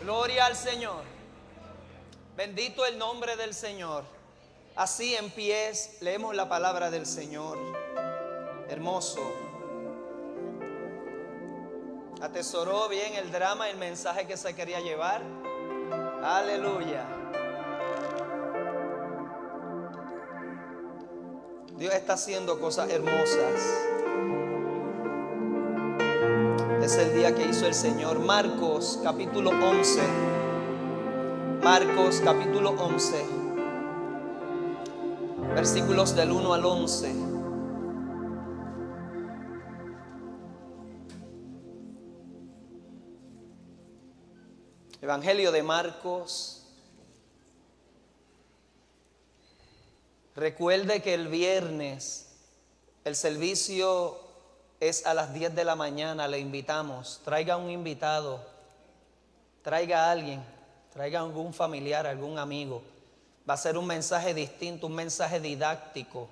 Gloria al Señor. Bendito el nombre del Señor. Así en pies leemos la palabra del Señor. Hermoso. Atesoró bien el drama, el mensaje que se quería llevar. Aleluya. Dios está haciendo cosas hermosas. Es el día que hizo el Señor. Marcos capítulo 11. Marcos capítulo 11. Versículos del 1 al 11. Evangelio de Marcos. Recuerde que el viernes el servicio es a las 10 de la mañana. Le invitamos. Traiga un invitado. Traiga a alguien. Traiga algún familiar, algún amigo. Va a ser un mensaje distinto, un mensaje didáctico,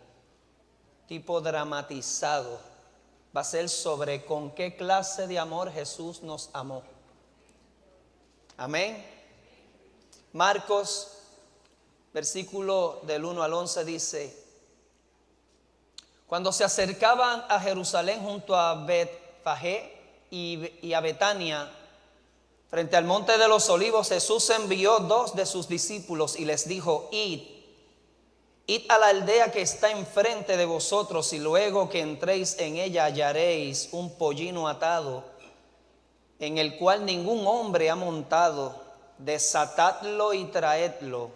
tipo dramatizado. Va a ser sobre con qué clase de amor Jesús nos amó. Amén. Marcos, versículo del 1 al 11 dice: cuando se acercaban a Jerusalén junto a Betfagé y a Betania, frente al monte de los olivos, Jesús envió 2 de sus discípulos y les dijo: id a la aldea que está enfrente de vosotros, y luego que entréis en ella hallaréis un pollino atado, en el cual ningún hombre ha montado. Desatadlo y traedlo.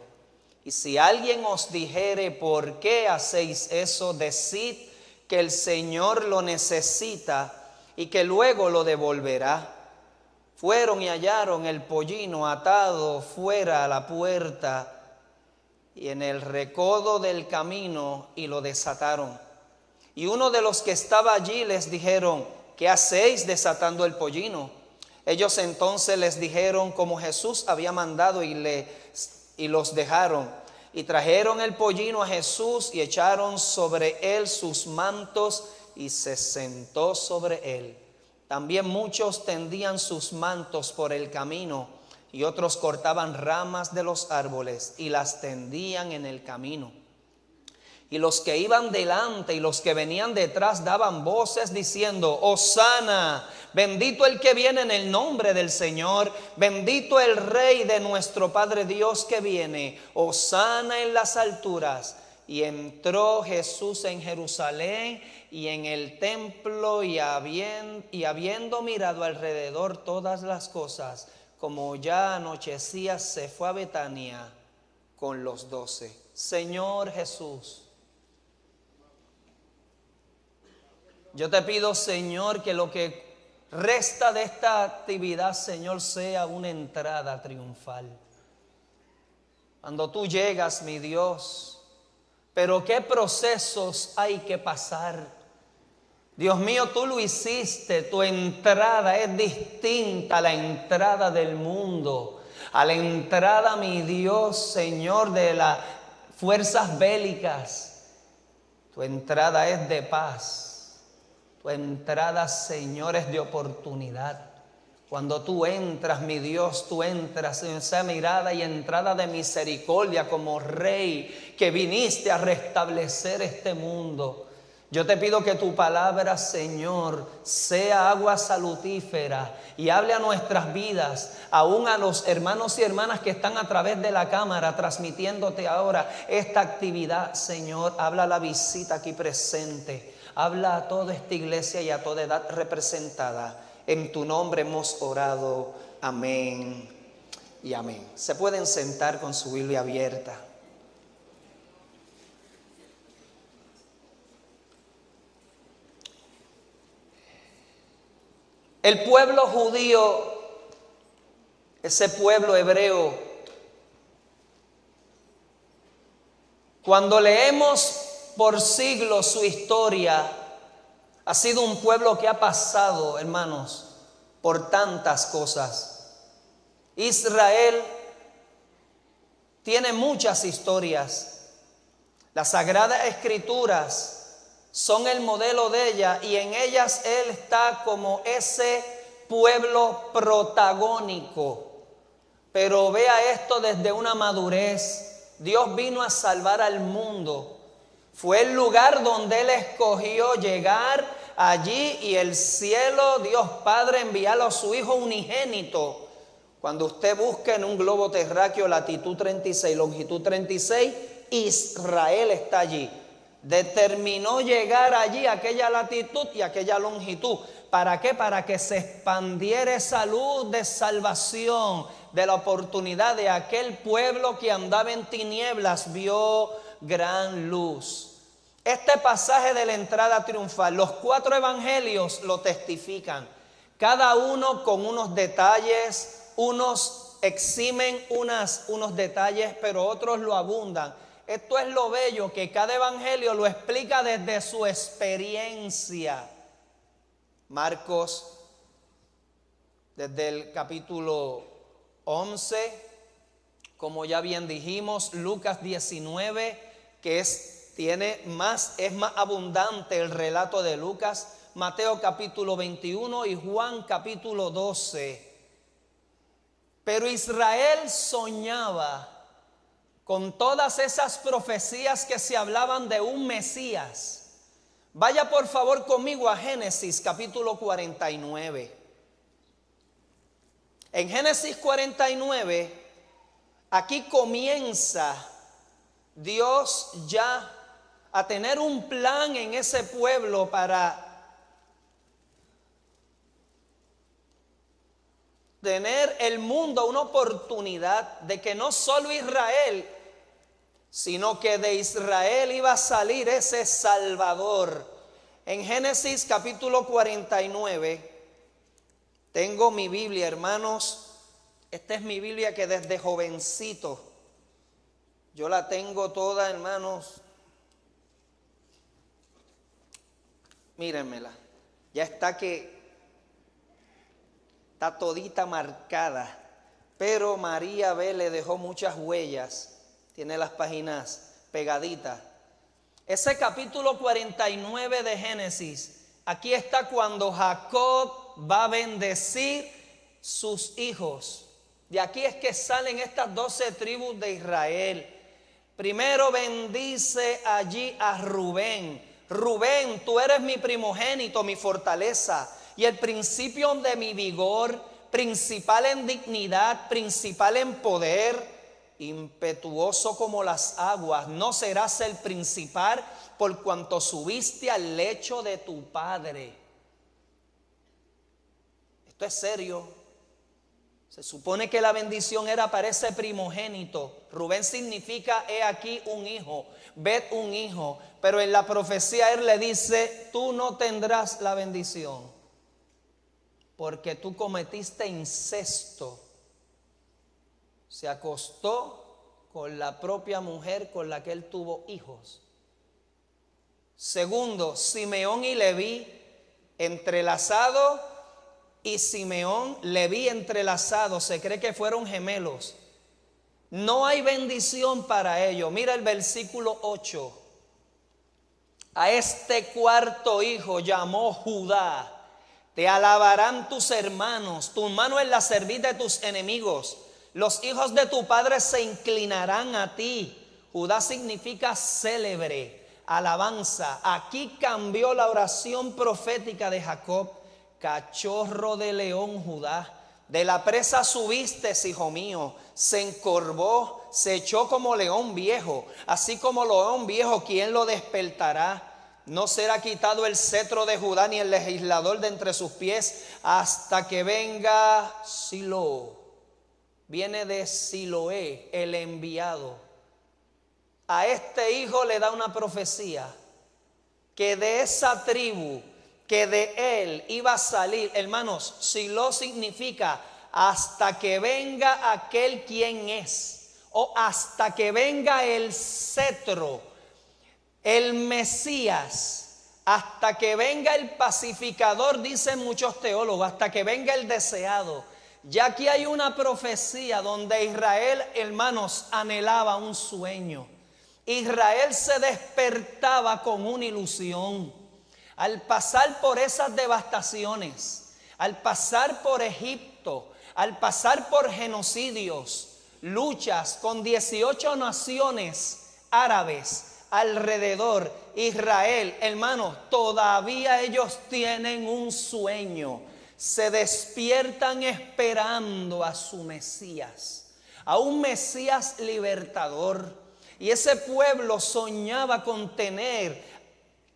Y si alguien os dijere: ¿por qué hacéis eso?, decid que el Señor lo necesita y que luego lo devolverá. Fueron y hallaron el pollino atado fuera a la puerta y en el recodo del camino, y lo desataron. Y uno de los que estaba allí les dijeron: ¿qué hacéis desatando el pollino? Ellos entonces les dijeron como Jesús había mandado, y los dejaron. Y trajeron el pollino a Jesús y echaron sobre él sus mantos, y se sentó sobre él. También muchos tendían sus mantos por el camino, y otros cortaban ramas de los árboles y las tendían en el camino. Y los que iban delante y los que venían detrás daban voces diciendo: Hosana, bendito el que viene en el nombre del Señor, bendito el Rey de nuestro Padre Dios que viene, Hosana en las alturas. Y entró Jesús en Jerusalén y en el templo, y habiendo mirado alrededor todas las cosas, como ya anochecía, se fue a Betania con los 12. Señor Jesús, yo te pido, Señor, que lo que resta de esta actividad, Señor, sea una entrada triunfal. Cuando tú llegas, mi Dios, pero qué procesos hay que pasar. Dios mío, tú lo hiciste, tu entrada es distinta a la entrada del mundo, a la entrada, mi Dios, Señor, de las fuerzas bélicas. Tu entrada es de paz. Tu entrada, Señor, es de oportunidad. Cuando tú entras, mi Dios, tú entras en esa mirada y entrada de misericordia como Rey que viniste a restablecer este mundo. Yo te pido que tu palabra, Señor, sea agua salutífera y hable a nuestras vidas, aún a los hermanos y hermanas que están a través de la cámara transmitiéndote ahora esta actividad. Señor, habla a la visita aquí presente. Habla a toda esta iglesia y a toda edad representada. En tu nombre hemos orado. Amén y amén. Se pueden sentar con su Biblia abierta. El pueblo judío, ese pueblo hebreo, cuando leemos por siglos su historia, ha sido un pueblo que ha pasado, hermanos, por tantas cosas. Israel tiene muchas historias. Las Sagradas Escrituras son el modelo de ella, y en ellas Él está como ese pueblo protagónico. pero vea esto desde una madurez. Dios vino a salvar al mundo. Fue el lugar donde Él escogió llegar allí, y el cielo, Dios Padre, enviarlo a su Hijo unigénito. Cuando usted busca en un globo terráqueo latitud 36, longitud 36, Israel está allí. Determinó llegar allí a aquella latitud y aquella longitud. ¿Para qué? Para que se expandiera esa luz de salvación, de la oportunidad de aquel pueblo que andaba en tinieblas, vio gran luz. Este pasaje de la entrada triunfal, los 4 evangelios lo testifican, cada uno con unos detalles, unos eximen unos detalles, pero otros lo abundan. Esto es lo bello, que cada evangelio lo explica desde su experiencia. Marcos, desde el capítulo 11, como ya bien dijimos, Lucas 19, que es más abundante el relato de Lucas, Mateo capítulo 21 y Juan capítulo 12. Pero Israel soñaba con todas esas profecías que se hablaban de un Mesías. Vaya por favor conmigo a Génesis capítulo 49. En Génesis 49, aquí comienza Dios ya a tener un plan en ese pueblo para tener el mundo una oportunidad de que no solo Israel, sino que de Israel iba a salir ese Salvador. En Génesis capítulo 49, tengo mi Biblia, hermanos. Esta es mi Biblia que desde jovencito yo la tengo toda, hermanos. Mírenmela. Ya está todita marcada. Pero María B. le dejó muchas huellas. Tiene las páginas pegaditas. Ese capítulo 49 de Génesis, aquí está cuando Jacob va a bendecir sus hijos. De aquí es que salen estas 12 tribus de Israel. Primero bendice allí a Rubén. Rubén, tú eres mi primogénito, mi fortaleza y el principio de mi vigor, principal en dignidad, principal en poder, impetuoso como las aguas. No serás el principal por cuanto subiste al lecho de tu padre. Esto es serio. Se supone que la bendición era para ese primogénito. Rubén significa he aquí un hijo, ved un hijo. Pero en la profecía él le dice, tú no tendrás la bendición, porque tú cometiste incesto. Se acostó con la propia mujer con la que él tuvo hijos. Segundo, Simeón y Leví entrelazado. Y Simeón, Leví entrelazado, se cree que fueron gemelos. No hay bendición para ellos. Mira el versículo 8. A este cuarto hijo llamó Judá. Te alabarán tus hermanos, tu mano en la cerviz de tus enemigos. Los hijos de tu padre se inclinarán a ti. Judá significa célebre, alabanza. Aquí cambió la oración profética de Jacob. Cachorro de león, Judá, de la presa subiste, hijo mío. Se encorvó, se echó como león viejo. Así como león viejo, ¿quién lo despertará? No será quitado el cetro de Judá, ni el legislador de entre sus pies, hasta que venga Silo. Viene de Siloé, el enviado. A este hijo le da una profecía, que de esa tribu, que de él iba a salir, hermanos, Silo significa hasta que venga aquel quien es, o hasta que venga el cetro, el Mesías, hasta que venga el pacificador, dicen muchos teólogos, hasta que venga el deseado. Ya aquí hay una profecía donde Israel, hermanos, anhelaba un sueño. Israel se despertaba con una ilusión. Al pasar por esas devastaciones, al pasar por Egipto, al pasar por genocidios, luchas con 18 naciones árabes alrededor, Israel, hermanos, todavía ellos tienen un sueño. Se despiertan esperando a su Mesías, a un Mesías libertador. Y ese pueblo soñaba con tener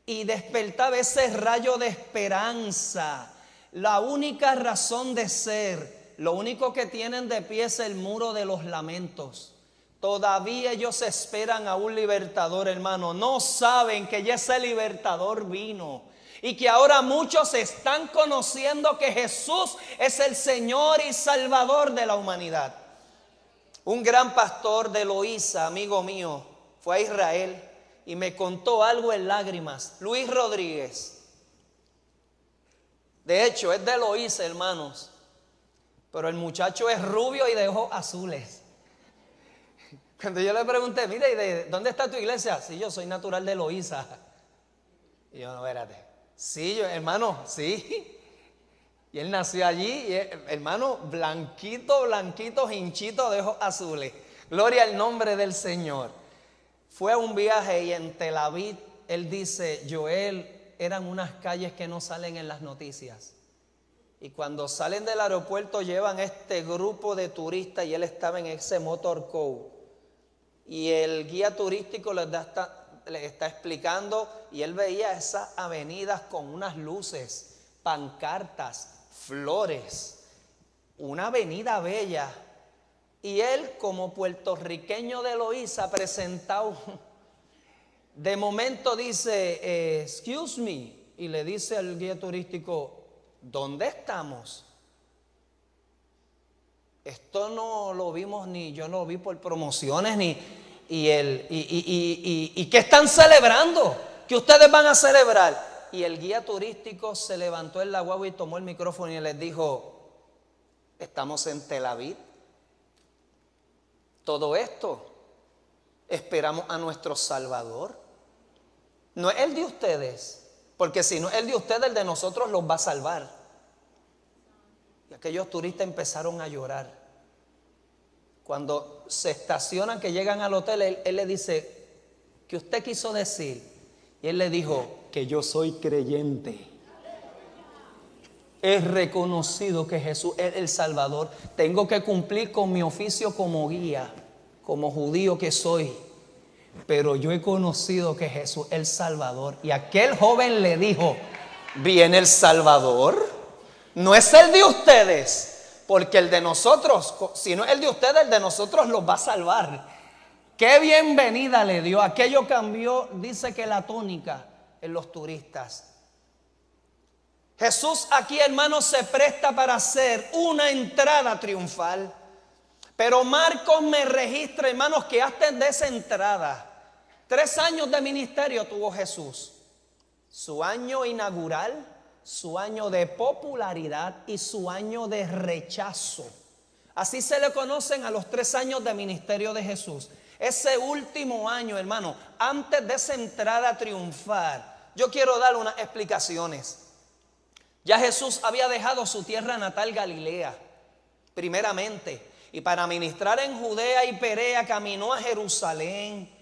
y despertaba ese rayo de esperanza. La única razón de ser, lo único que tienen de pie es el muro de los lamentos. Todavía ellos esperan a un libertador, hermano. No saben que ya ese libertador vino y que ahora muchos están conociendo que Jesús es el Señor y Salvador de la humanidad. Un gran pastor de Loíza, amigo mío, fue a Israel y me contó algo en lágrimas. Luis Rodríguez. De hecho, es de Loíza, hermanos. Pero el muchacho es rubio y de ojos azules. Cuando yo le pregunté, mira, ¿y de dónde está tu iglesia? Sí, yo soy natural de Loíza. Y yo, no, espérate. Sí, yo, hermano, sí. Y él nació allí, y hermano, blanquito, hinchito de ojos azules. Gloria al nombre del Señor. Fue a un viaje y en Tel Aviv, él dice, Joel, eran unas calles que no salen en las noticias. Y cuando salen del aeropuerto llevan este grupo de turistas y él estaba en ese motorco. Y el guía turístico les está explicando y él veía esas avenidas con unas luces, pancartas, flores, una avenida bella. Y él, como puertorriqueño de Loíza, presentado, de momento dice, excuse me, y le dice al guía turístico, ¿dónde estamos? Esto no lo vimos ni, yo no lo vi por promociones ni, y ¿qué están celebrando? ¿Qué ustedes van a celebrar? Y el guía turístico se levantó en la guagua y tomó el micrófono y les dijo, estamos en Tel Aviv. Todo esto, esperamos a nuestro Salvador. No es el de ustedes, porque si no es el de ustedes, el de nosotros los va a salvar. Y aquellos turistas empezaron a llorar. Cuando se estacionan, que llegan al hotel, él le dice, ¿qué usted quiso decir? Y él le dijo, que yo soy creyente. He reconocido que Jesús es el Salvador. Tengo que cumplir con mi oficio como guía, como judío que soy. Pero yo he conocido que Jesús es el Salvador. Y aquel joven le dijo, ¿viene el Salvador? No es el de ustedes, porque el de nosotros, si no es el de ustedes, el de nosotros los va a salvar. Qué bienvenida le dio. Aquello cambió, dice que la tónica en los turistas. Jesús aquí, hermanos, se presta para hacer una entrada triunfal. Pero Marcos me registra, hermanos, que hasta de esa entrada, 3 años de ministerio tuvo Jesús. Su año inaugural, su año de popularidad y su año de rechazo. Así se le conocen a los 3 años de ministerio de Jesús. Ese último año, hermano, antes de esa entrada triunfal, yo quiero dar unas explicaciones. Ya Jesús había dejado su tierra natal Galilea, primeramente, y para ministrar en Judea y Perea caminó a Jerusalén.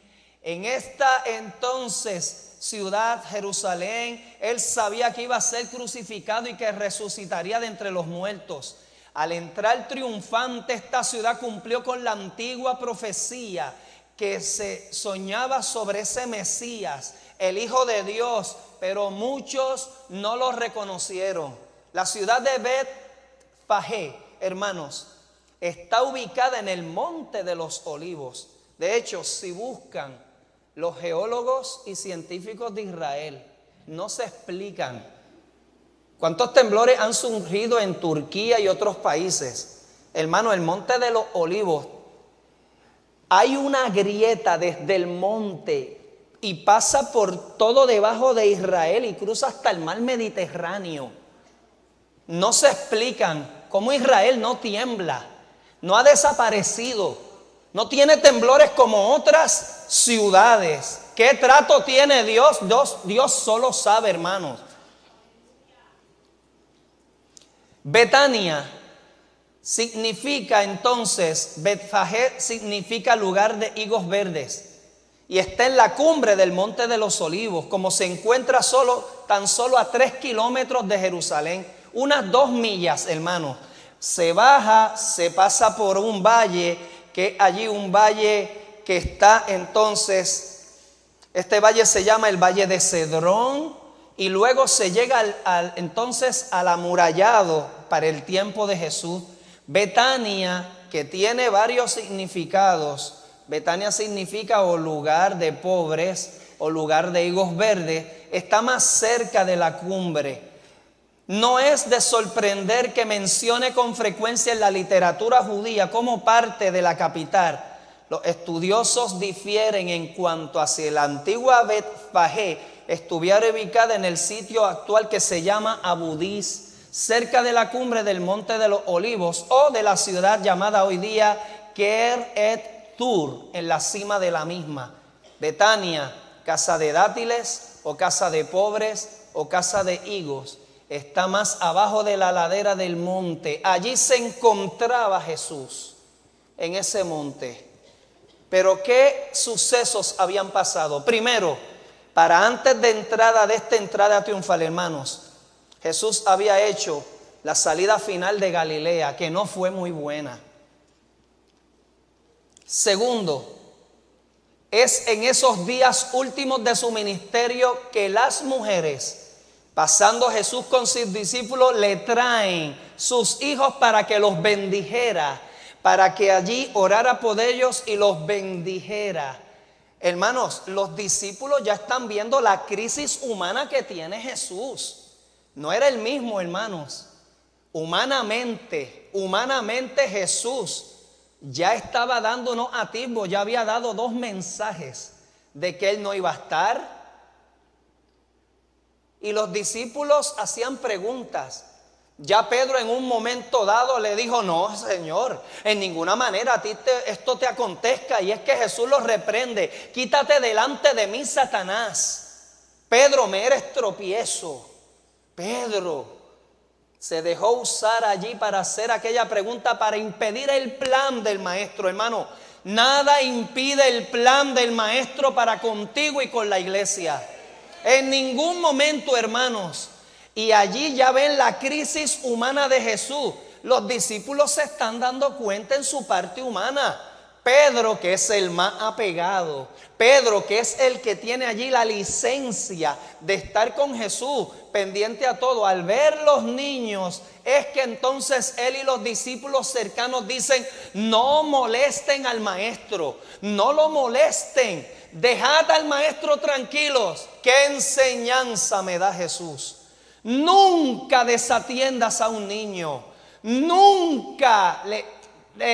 En esta entonces ciudad, Jerusalén, él sabía que iba a ser crucificado y que resucitaría de entre los muertos. Al entrar triunfante, esta ciudad cumplió con la antigua profecía que se soñaba sobre ese Mesías, el Hijo de Dios, pero muchos no lo reconocieron. La ciudad de Bet-Fagé, hermanos, está ubicada en el Monte de los Olivos. De hecho, si buscan los geólogos y científicos de Israel, no se explican cuántos temblores han surgido en Turquía y otros países. Hermano, el Monte de los Olivos, hay una grieta desde el monte y pasa por todo debajo de Israel y cruza hasta el mar Mediterráneo. No se explican cómo Israel no tiembla, no ha desaparecido, no tiene temblores como otras ciudades. ¿Qué trato tiene Dios? Dios solo sabe, hermanos. Betania significa entonces, Betfagé significa lugar de higos verdes. Y está en la cumbre del Monte de los Olivos, como se encuentra tan solo a 3 kilómetros de Jerusalén, unas 2 millas, hermanos. Se baja, se pasa por un valle, que allí un valle que está entonces, este valle se llama el Valle de Cedrón, y luego se llega entonces al amurallado para el tiempo de Jesús. Betania, que tiene varios significados. Betania significa o lugar de pobres o lugar de higos verdes, está más cerca de la cumbre. No es de sorprender que mencione con frecuencia en la literatura judía como parte de la capital. Los estudiosos difieren en cuanto a si la antigua Betfagé estuviera ubicada en el sitio actual que se llama Abudís, cerca de la cumbre del Monte de los Olivos, o de la ciudad llamada hoy día Ker-et Tur, en la cima de la misma. Betania, casa de dátiles o casa de pobres o casa de higos, está más abajo de la ladera del monte. Allí se encontraba Jesús, en ese monte. Pero ¿qué sucesos habían pasado? Primero, para antes de esta entrada triunfal, hermanos, Jesús había hecho la salida final de Galilea, que no fue muy buena. Segundo, es en esos días últimos de su ministerio que las mujeres, pasando Jesús con sus discípulos, le traen sus hijos para que los bendijera, para que allí orara por ellos y los bendijera. Hermanos, los discípulos ya están viendo la crisis humana que tiene Jesús. No era el mismo, hermanos. Humanamente Jesús ya estaba dándonos atisbos, ya había dado 2 mensajes de que Él no iba a estar. Y los discípulos hacían preguntas. Ya Pedro en un momento dado le dijo: no, Señor, en ninguna manera a ti esto te acontezca. Y es que Jesús los reprende: quítate delante de mí, Satanás. Pedro, me eres tropiezo. Pedro se dejó usar allí para hacer aquella pregunta, para impedir el plan del maestro. Hermano, nada impide el plan del maestro para contigo y con la iglesia. En ningún momento, hermanos. Y allí ya ven la crisis humana de Jesús. Los discípulos se están dando cuenta en su parte humana. Pedro, que es el más apegado, Pedro, que es el que tiene allí la licencia de estar con Jesús, pendiente a todo, al ver los niños, es que entonces él y los discípulos cercanos dicen: no molesten al maestro, no lo molesten, dejad al maestro tranquilos. ¿Qué enseñanza me da Jesús? Nunca desatiendas a un niño, nunca le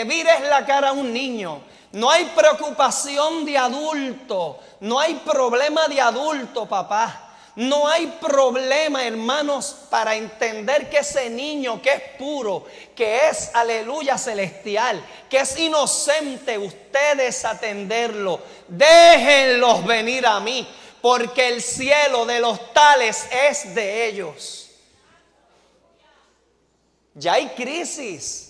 vires la cara a un niño. No hay preocupación de adulto, no hay problema de adulto, papá. No hay problema, hermanos, para entender que ese niño que es puro, que es, aleluya, celestial, que es inocente, ustedes atenderlo. Déjenlos venir a mí, porque el cielo de los tales es de ellos. Ya hay crisis.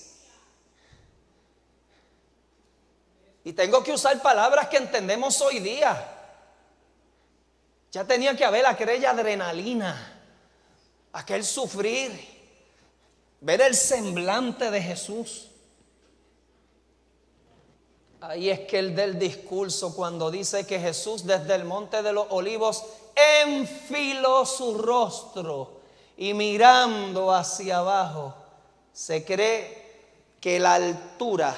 Y tengo que usar palabras que entendemos hoy día. Ya tenía que haber aquella adrenalina, aquel sufrir, ver el semblante de Jesús. Ahí es que él da el discurso cuando dice que Jesús desde el Monte de los Olivos enfiló su rostro y mirando hacia abajo. Se cree que la altura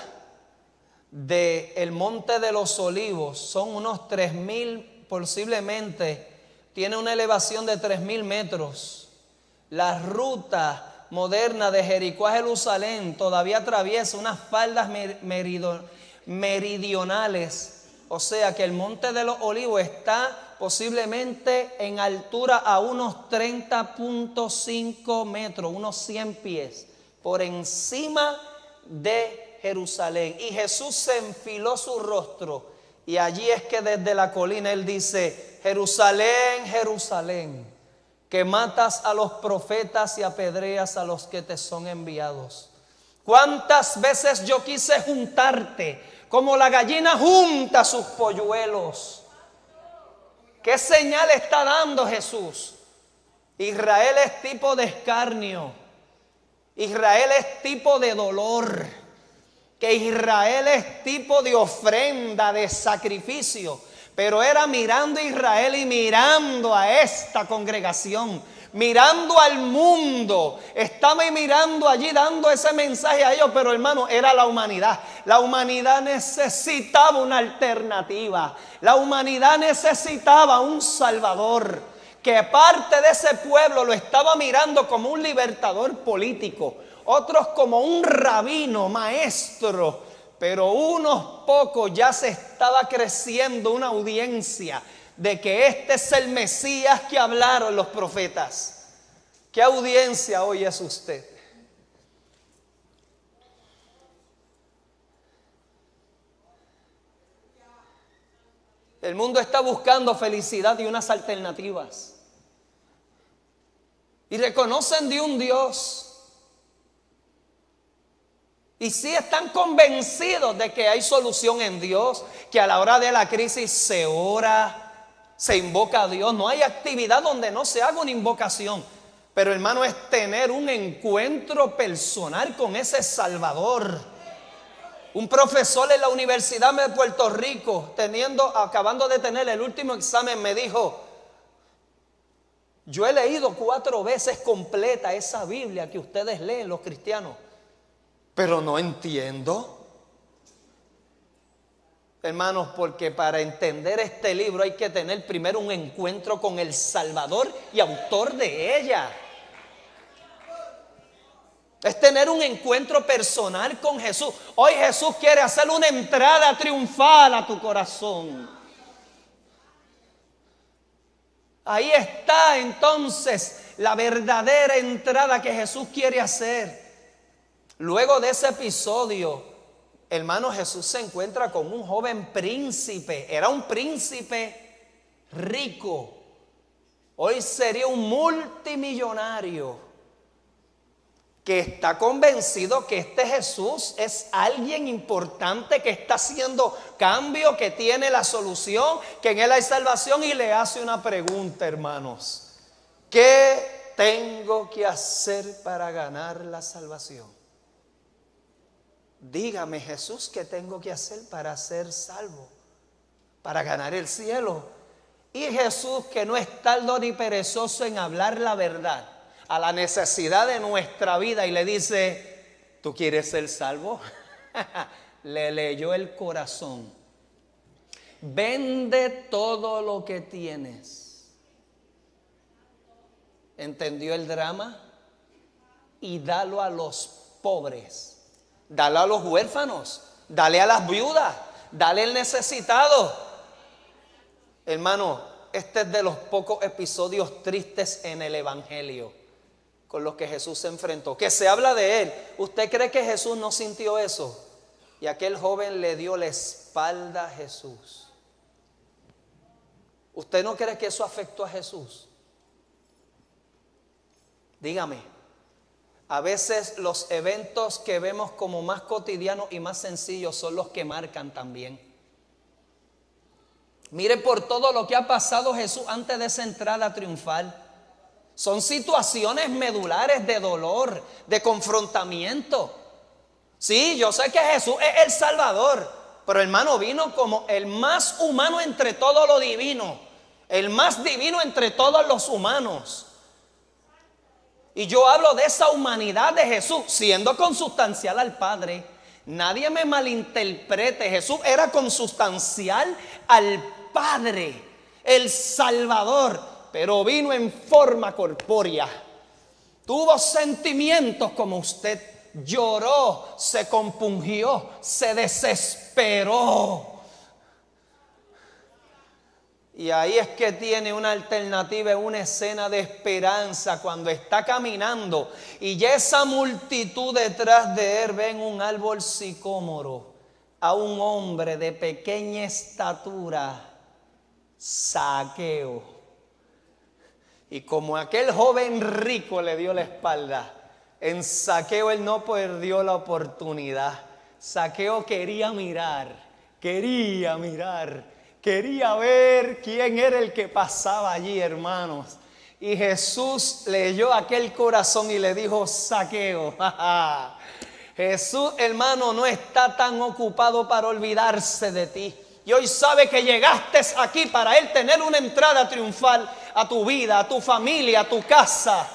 del Monte de los Olivos son unos 3,000, posiblemente tiene una elevación de 3,000 metros. La ruta moderna de Jericó a Jerusalén todavía atraviesa unas faldas meridionales. O sea que el Monte de los Olivos está posiblemente en altura a unos 30.5 metros, unos 100 pies, por encima de Jerusalén. Y Jesús se enfiló su rostro. Y allí es que desde la colina él dice: Jerusalén, Jerusalén, que matas a los profetas y apedreas a los que te son enviados. ¿Cuántas veces yo quise juntarte como la gallina junta sus polluelos? ¿Qué señal está dando Jesús? Israel es tipo de escarnio. Israel es tipo de dolor. Que Israel es tipo de ofrenda, de sacrificio. Pero era mirando a Israel y mirando a esta congregación, mirando al mundo. Estaba mirando allí, dando ese mensaje a ellos. Pero hermano, era la humanidad. La humanidad necesitaba una alternativa. La humanidad necesitaba un Salvador. Que parte de ese pueblo lo estaba mirando como un libertador político. Otros como un rabino, maestro. Pero unos pocos ya se estaba creciendo una audiencia de que este es el Mesías que hablaron los profetas. ¿Qué audiencia hoy es usted? El mundo está buscando felicidad y unas alternativas. Y reconocen de un Dios. Y sí están convencidos de que hay solución en Dios, que a la hora de la crisis se ora, se invoca a Dios. No hay actividad donde no se haga una invocación. Pero hermano, es tener un encuentro personal con ese Salvador. Un profesor en la Universidad de Puerto Rico, acabando de tener el último examen, me dijo: yo he leído 4 veces completa esa Biblia que ustedes leen los cristianos, pero no entiendo. Hermanos, porque para entender este libro hay que tener primero un encuentro con el Salvador y autor de ella. Es tener un encuentro personal con Jesús. Hoy Jesús quiere hacer una entrada triunfal a tu corazón. Ahí está entonces la verdadera entrada que Jesús quiere hacer. Luego de ese episodio, hermano, Jesús se encuentra con un joven príncipe. Era un príncipe rico. Hoy sería un multimillonario que está convencido que este Jesús es alguien importante, que está haciendo cambio, que tiene la solución, que en él hay salvación, y le hace una pregunta, hermanos: ¿qué tengo que hacer para ganar la salvación? Dígame, Jesús, ¿qué tengo que hacer para ser salvo? Para ganar el cielo. Y Jesús, que no es tardo ni perezoso en hablar la verdad a la necesidad de nuestra vida, y le dice: ¿tú quieres ser salvo? Le leyó el corazón. Vende todo lo que tienes. ¿Entendió el drama? Y dalo a los pobres. Dale a los huérfanos. Dale a las viudas. Dale al necesitado. Hermano, este es de los pocos episodios tristes en el Evangelio con los que Jesús se enfrentó, que se habla de él. ¿Usted cree que Jesús no sintió eso? Y aquel joven le dio la espalda a Jesús. ¿Usted no cree que eso afectó a Jesús? Dígame. A veces los eventos que vemos como más cotidianos y más sencillos son los que marcan también. Mire por todo lo que ha pasado Jesús antes de esa entrada triunfal. Son situaciones medulares de dolor, de confrontamiento. Sí, yo sé que Jesús es el Salvador, pero hermano, vino como el más humano entre todo lo divino, el más divino entre todos los humanos. Y yo hablo de esa humanidad de Jesús, siendo consustancial al Padre. Nadie me malinterprete, Jesús era consustancial al Padre, el Salvador, pero vino en forma corpórea. Tuvo sentimientos como usted. Lloró, se compungió, se desesperó. Y ahí es que tiene una alternativa, una escena de esperanza cuando está caminando y ya esa multitud detrás de él ven un árbol sicómoro, a un hombre de pequeña estatura, Zaqueo. Y como aquel joven rico le dio la espalda, En Zaqueo él no perdió la oportunidad. Zaqueo quería ver quién era el que pasaba allí, hermanos. Y Jesús leyó aquel corazón y le dijo: Zaqueo. Jesús, hermano, no está tan ocupado para olvidarse de ti. Y hoy sabe que llegaste aquí para Él tener una entrada triunfal a tu vida, a tu familia, a tu casa.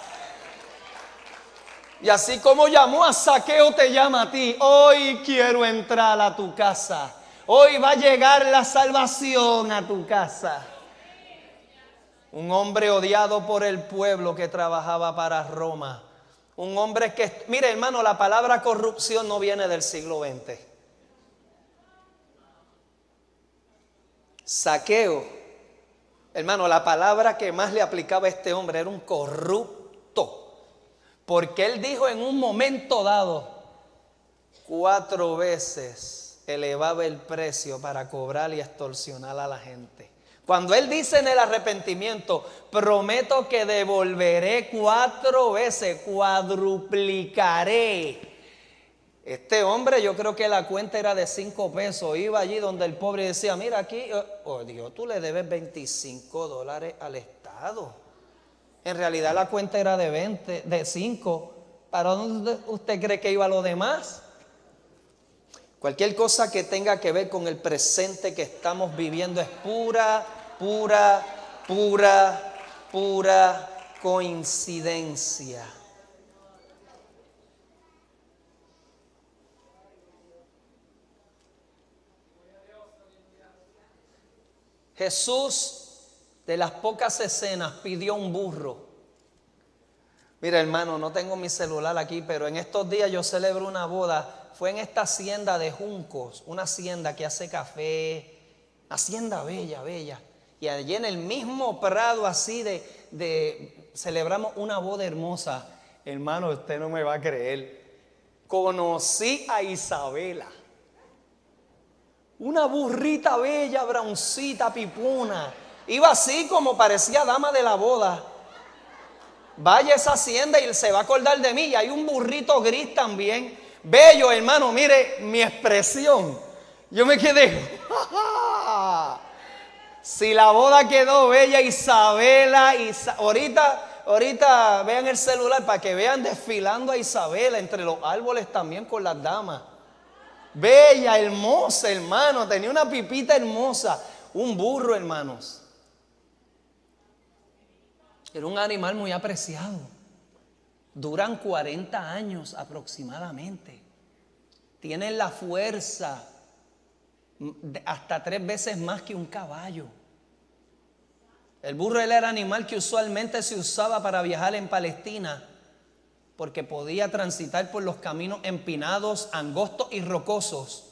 Y así como llamó a Zaqueo, te llama a ti. Hoy quiero entrar a tu casa. Hoy va a llegar la salvación a tu casa. Un hombre odiado por el pueblo que trabajaba para Roma. Un hombre que, mire hermano, la palabra corrupción no viene del siglo XX. Zaqueo, hermano, la palabra que más le aplicaba a este hombre era un corrupto. Porque él dijo en un momento dado, 4 veces elevaba el precio para cobrar y extorsionar a la gente. Cuando él dice en el arrepentimiento: prometo que devolveré 4 veces, cuadruplicaré. Este hombre, yo creo que la cuenta era de 5 pesos. Iba allí donde el pobre decía: mira aquí, oh Dios, tú le debes $25 al Estado. En realidad la cuenta era de 5. ¿Para dónde usted cree que iba lo demás? Cualquier cosa que tenga que ver con el presente que estamos viviendo es pura coincidencia. Jesús, de las pocas escenas, pidió un burro. Mira hermano, no tengo mi celular aquí, pero en estos días yo celebro una boda. Fue en esta hacienda de Juncos, una hacienda que hace café, hacienda bella. Y allí en el mismo prado así celebramos una boda hermosa. Hermano, usted no me va a creer. Conocí a Isabela. Una burrita bella, browncita, pipona. Iba así como parecía dama de la boda. Vaya a esa hacienda y se va a acordar de mí. Y hay un burrito gris también. Bello, hermano, mire mi expresión. Yo me quedé. Si la boda quedó bella, Isabela. Ahorita vean el celular para que vean desfilando a Isabela entre los árboles también con las damas. Bella, hermosa, hermano. Tenía una pipita hermosa. Un burro, hermanos. Era un animal muy apreciado. Duran 40 años aproximadamente. Tienen la fuerza hasta 3 veces más que un caballo. El burro era el animal que usualmente se usaba para viajar en Palestina, porque podía transitar por los caminos empinados, angostos y rocosos.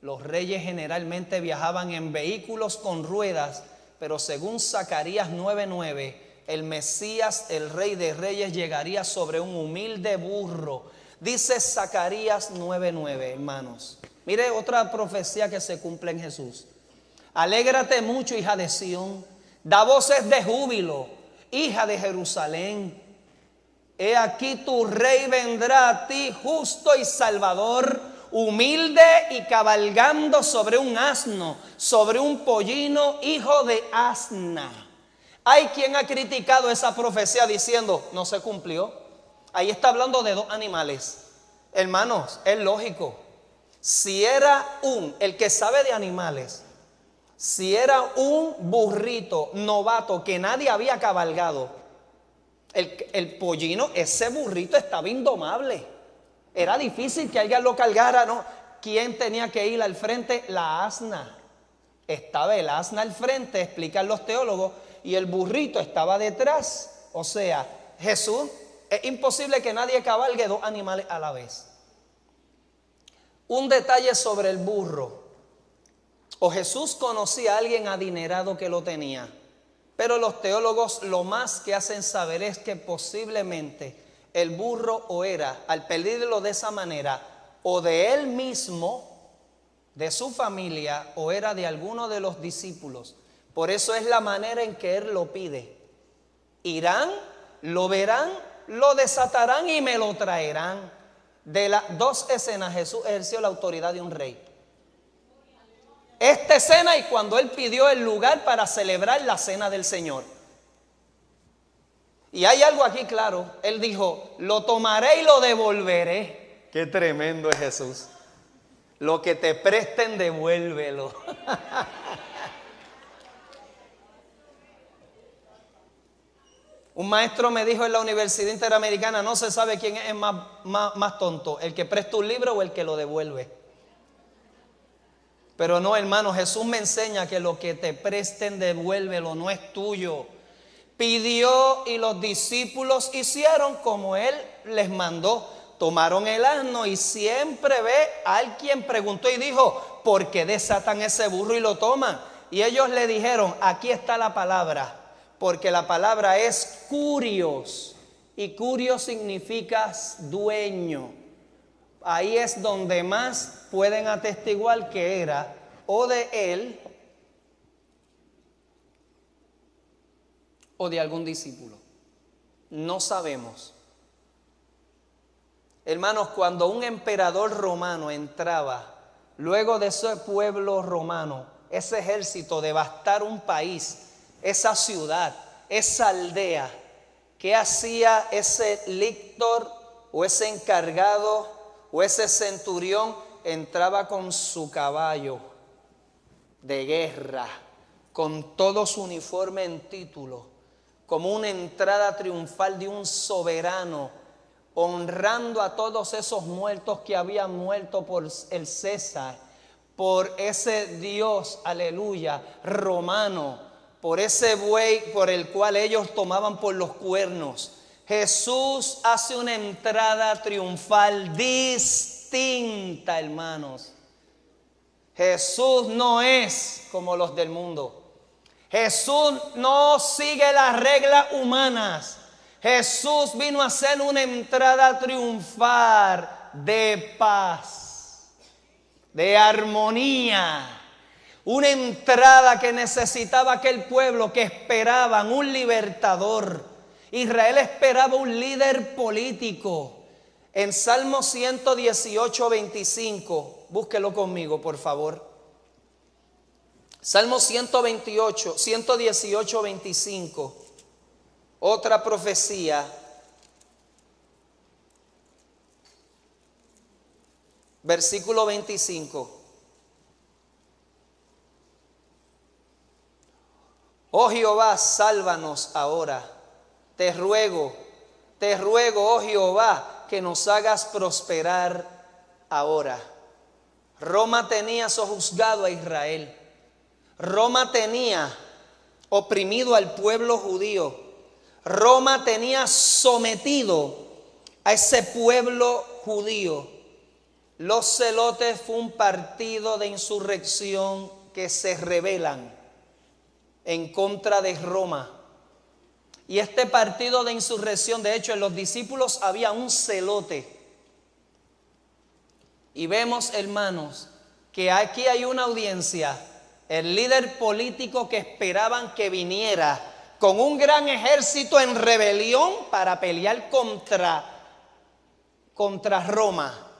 Los reyes generalmente viajaban en vehículos con ruedas, pero según Zacarías 9:9, el Mesías, el Rey de Reyes, llegaría sobre un humilde burro. Dice Zacarías 9:9, hermanos. Mire otra profecía que se cumple en Jesús. Alégrate mucho, hija de Sión. Da voces de júbilo, hija de Jerusalén. He aquí tu rey vendrá a ti, justo y salvador, humilde y cabalgando sobre un asno, sobre un pollino, hijo de asna. Hay quien ha criticado esa profecía diciendo: no se cumplió. Ahí está hablando de 2 animales. Hermanos, es lógico. Si era el que sabe de animales, si era un burrito novato que nadie había cabalgado, el pollino, ese burrito estaba indomable. Era difícil que alguien lo cargara, ¿no? ¿Quién tenía que ir al frente? La asna. Estaba el asna al frente, explican los teólogos, y el burrito estaba detrás. O sea, Jesús, es imposible que nadie cabalgue 2 animales a la vez. Un detalle sobre el burro. O Jesús conocía a alguien adinerado que lo tenía, pero los teólogos lo más que hacen saber es que posiblemente el burro o era, al pedirlo de esa manera, o de él mismo, de su familia, o era de alguno de los discípulos. Por eso es la manera en que él lo pide. Irán, lo verán lo desatarán y me lo traerán. De las dos escenas, Jesús ejerció la autoridad de un rey. Esta escena y cuando él pidió el lugar para celebrar la cena del Señor. Y hay algo aquí claro. Él dijo, lo tomaré y lo devolveré. Qué tremendo es Jesús. Lo que te presten, devuélvelo. Un maestro me dijo en la Universidad Interamericana, no se sabe quién es más tonto, el que presta un libro o el que lo devuelve. Pero no, hermano, Jesús me enseña que lo que te presten, devuélvelo, no es tuyo. Pidió y los discípulos hicieron como él les mandó. Tomaron el asno y siempre ve a alguien preguntó y dijo, ¿por qué desatan ese burro y lo toman? Y ellos le dijeron, aquí está la palabra, porque la palabra es curios y curio significa dueño. Ahí es donde más pueden atestiguar que era o de él o de algún discípulo. No sabemos. Hermanos, cuando un emperador romano entraba, luego de ese pueblo romano, ese ejército devastar un país, esa ciudad, esa aldea, ¿qué hacía ese lictor o ese encargado o ese centurión? Entraba con su caballo de guerra, con todo su uniforme en título, como una entrada triunfal de un soberano, honrando a todos esos muertos que habían muerto por el César, por ese Dios, aleluya, romano, por ese buey por el cual ellos tomaban por los cuernos. Jesús hace una entrada triunfal distinta, hermanos. Jesús no es como los del mundo. Jesús no sigue las reglas humanas. Jesús vino a hacer una entrada triunfal de paz, de armonía. Una entrada que necesitaba aquel pueblo que esperaban un libertador. Israel esperaba un líder político. En Salmo 118, 25, búsquelo conmigo, por favor. Salmo 118, 25. Otra profecía. Versículo 25. Oh Jehová, sálvanos ahora. Te ruego, oh Jehová, que nos hagas prosperar ahora. Roma tenía sojuzgado a Israel. Roma tenía oprimido al pueblo judío. Roma tenía sometido a ese pueblo judío. Los celotes fue un partido de insurrección que se rebelan en contra de Roma. Y este partido de insurrección, de hecho, en los discípulos había un celote. Y vemos, hermanos, que aquí hay una audiencia, el líder político que esperaban que viniera con un gran ejército en rebelión para pelear contra Roma.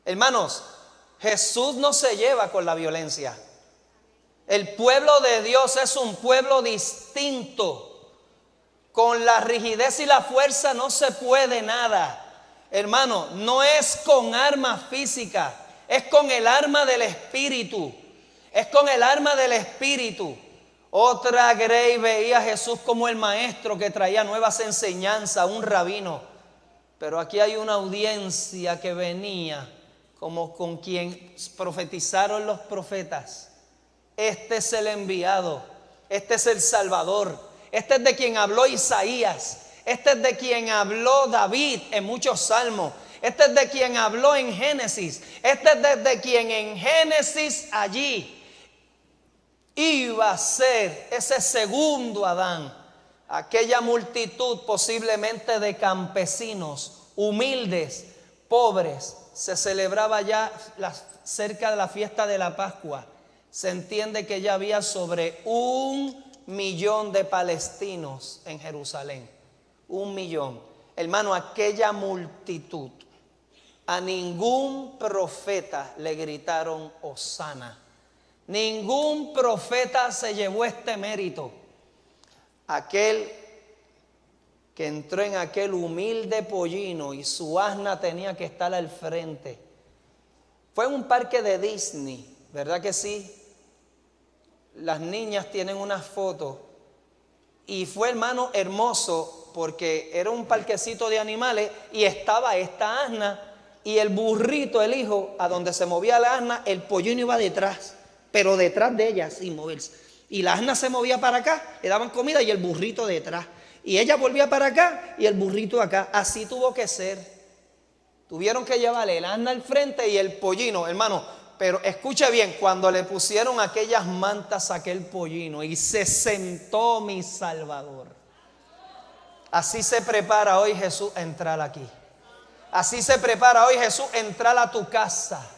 Hermanos, Jesús no se lleva con la violencia. El pueblo de Dios es un pueblo distinto. Con la rigidez y la fuerza no se puede nada. Hermano, no es con armas físicas, es con el arma del Espíritu. Es con el arma del Espíritu. Otra Grey veía a Jesús como el maestro que traía nuevas enseñanzas, un rabino. Pero aquí hay una audiencia que venía como con quien profetizaron los profetas. Este es el enviado, este es el Salvador, este es de quien habló Isaías, este es de quien habló David en muchos salmos, este es de quien habló en Génesis, este es de quien en Génesis allí iba a ser ese segundo Adán. Aquella multitud posiblemente de campesinos, humildes, pobres, se celebraba ya cerca de la fiesta de la Pascua. Se entiende que ya había sobre 1 millón de palestinos en Jerusalén. 1 millón. hermano, aquella multitud, a ningún profeta le gritaron Hosana. Ningún profeta se llevó este mérito. Aquel que entró en aquel humilde pollino y su asna tenía que estar al frente. Fue en un parque de Disney, ¿verdad que sí? Las niñas tienen unas fotos. Y fue, hermano, hermoso porque era un parquecito de animales y estaba esta asna y el burrito, el hijo, a donde se movía la asna, el pollino iba detrás, pero detrás de ella sin moverse. Y la asna se movía para acá, le daban comida y el burrito detrás. Y ella volvía para acá y el burrito acá. Así tuvo que ser. Tuvieron que llevarle el asna al frente y el pollino, hermano. Pero escuche bien, cuando le pusieron aquellas mantas a aquel pollino y se sentó mi Salvador. Así se prepara hoy Jesús a entrar aquí. Así se prepara hoy Jesús a entrar a tu casa.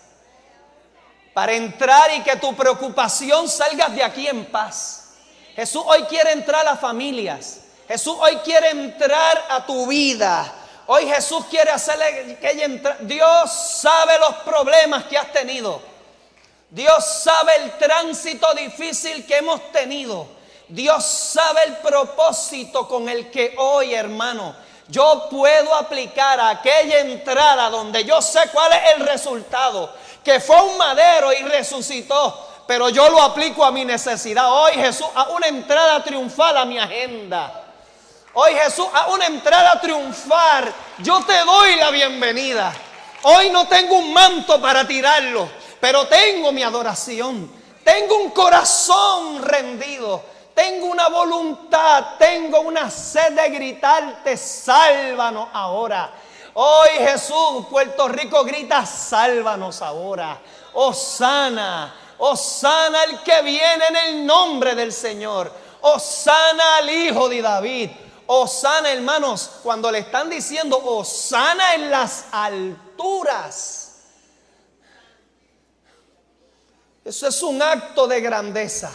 Para entrar y que tu preocupación salgas de aquí en paz. Jesús hoy quiere entrar a las familias. Jesús hoy quiere entrar a tu vida. Hoy Jesús quiere hacerle que ella entre. Dios sabe los problemas que has tenido. Dios sabe el tránsito difícil que hemos tenido. Dios sabe el propósito con el que hoy, hermano, yo puedo aplicar aquella entrada donde yo sé cuál es el resultado. Que fue un madero y resucitó. Pero yo lo aplico a mi necesidad. Hoy Jesús a una entrada triunfal a mi agenda. Hoy Jesús a una entrada triunfal. Yo te doy la bienvenida. Hoy no tengo un manto para tirarlo, pero tengo mi adoración. Tengo un corazón rendido. Tengo una voluntad. Tengo una sed de gritarte, sálvanos ahora. Hoy Jesús, Puerto Rico grita, sálvanos ahora. Hosana, Hosana el que viene en el nombre del Señor. Hosana al Hijo de David. Hosana, hermanos, cuando le están diciendo Hosana en las alturas, eso es un acto de grandeza.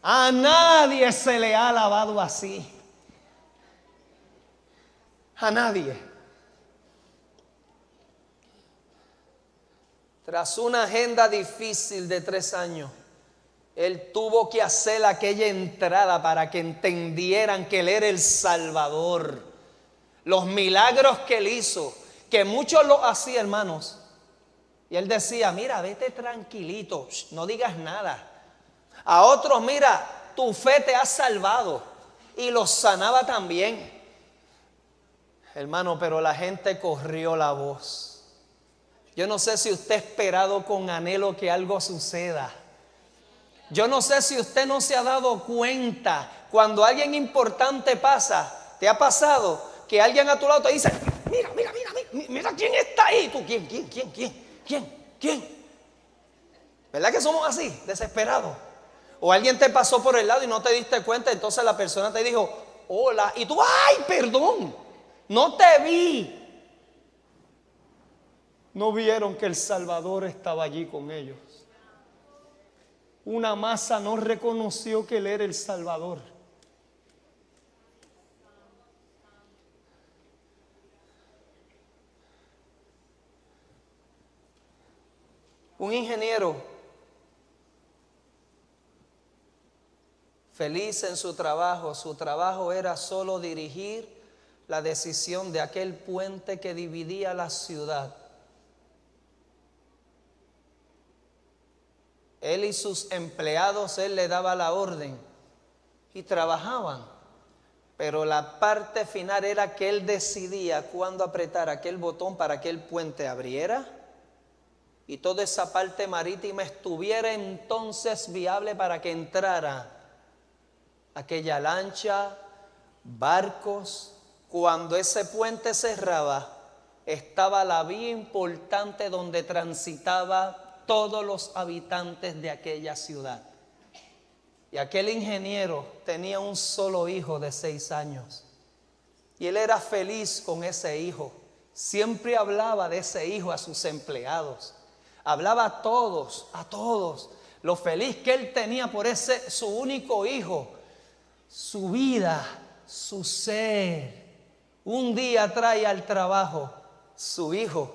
A nadie se le ha alabado así. A nadie. Tras una agenda difícil de 3 años, Él tuvo que hacer aquella entrada para que entendieran que Él era el Salvador. Los milagros que Él hizo, que muchos lo hacían, hermanos. Y Él decía, mira, vete tranquilito, no digas nada. A otros, mira, tu fe te ha salvado. Y los sanaba también. Hermano, pero la gente corrió la voz. Yo no sé si usted ha esperado con anhelo que algo suceda. Yo no sé si usted no se ha dado cuenta cuando alguien importante pasa. ¿Te ha pasado que alguien a tu lado te dice, mira quién está ahí? ¿Tú quién? ¿Verdad que somos así, desesperados? O alguien te pasó por el lado y no te diste cuenta, entonces la persona te dijo, hola, y tú, ay, perdón, no te vi. No vieron que el Salvador estaba allí con ellos. Una masa no reconoció que Él era el Salvador. Un ingeniero feliz en su trabajo era solo dirigir la decisión de aquel puente que dividía la ciudad. Él y sus empleados, Él le daba la orden y trabajaban. Pero la parte final era que Él decidía cuándo apretar aquel botón para que el puente abriera y toda esa parte marítima estuviera entonces viable para que entrara aquella lancha, barcos. Cuando ese puente cerraba, estaba la vía importante donde transitaba todos los habitantes de aquella ciudad. Y aquel ingeniero tenía un solo hijo de 6 años. Y él era feliz con ese hijo. Siempre hablaba de ese hijo a sus empleados. Hablaba a todos, lo feliz que él tenía por ese su único hijo. Su vida, su ser, Un día trae al trabajo su hijo